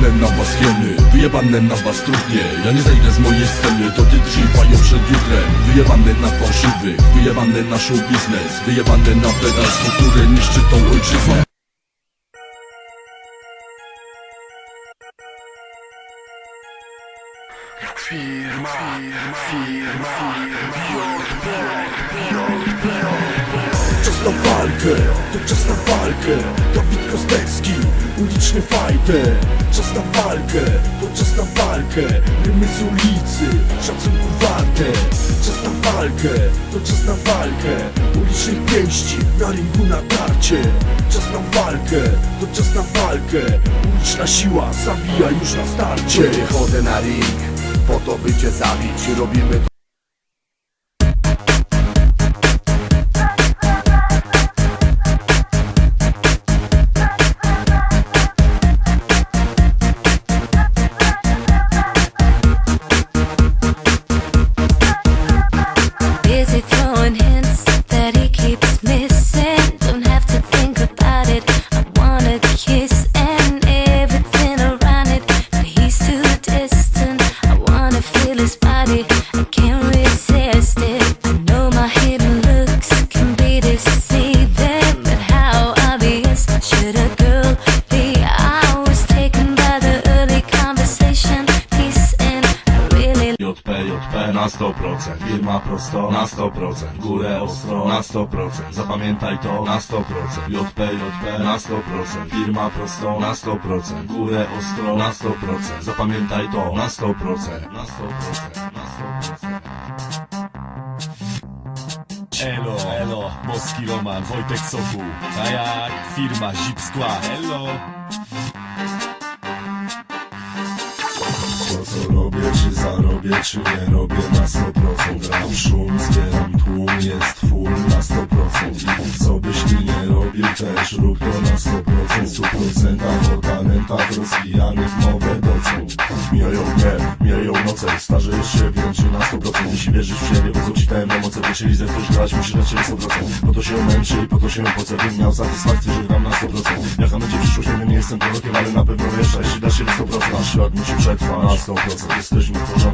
Wyjebane na was hieny, wyjebane na was trudnie. Ja nie zejdę z mojej sceny, to ty trwają przed jutrem. Wyjebane na fałszywych, wyjebane na show biznes, wyjebane na pedalstwo, które niszczy tą ojczyznę. Firma. Czas na walkę, to czas na walkę. Dawid Kostecki, uliczny fighter. Czas na walkę, to czas na walkę. Rymy z ulicy, szacunku warte. Czas na walkę, to czas na walkę. Ulicznych pięści, na ringu natarcie. Czas na walkę, to czas na walkę. Uliczna siła zabija już na starcie. Wychodzę na ring, po to by cię zabić. Robimy Busy throwing hints that he keeps missing. Don't have to think about it, I wanna kiss and everything around it, but he's too distant. I wanna feel his body, I can't resist it. I know my hidden looks can be deceiving, but how obvious should a girl be? I was taken by the early conversation, peace and I really JP na 100%, firma prosto na 100%, górę ostro na 100%, zapamiętaj to na 100%, JP na 100%, firma prosto na 100%, górę ostro na 100%, zapamiętaj to na 100%, na 100%, na 100%. Elo, boski Roman, Wojtek Sokół. A jak firma Zip Skład. Elo. To co robię, czy zarobię, czy nie robię na 100%. Gram szum, zbieram tłum, jest full na 100%. I co byś ty nie robił, też rób to na 100%. 100% o talentach rozwijanych mowę doceń. Mijają noce, starzejesz się, więc na 100%. Jeśli wierzysz w siebie, bo co ci dałem na moce, jeśli zechcesz grać, musisz na ciebie 100%. Po to się męczy i po to się pocę, bym miał satysfakcję, że gram na 100%. Jaka będzie przyszłość, nie jestem prorokiem, ale na pewno wiesz, jeśli dasz się na 100%. Nasz świat musi przetrwać na 100%. Jesteśmy w porządku.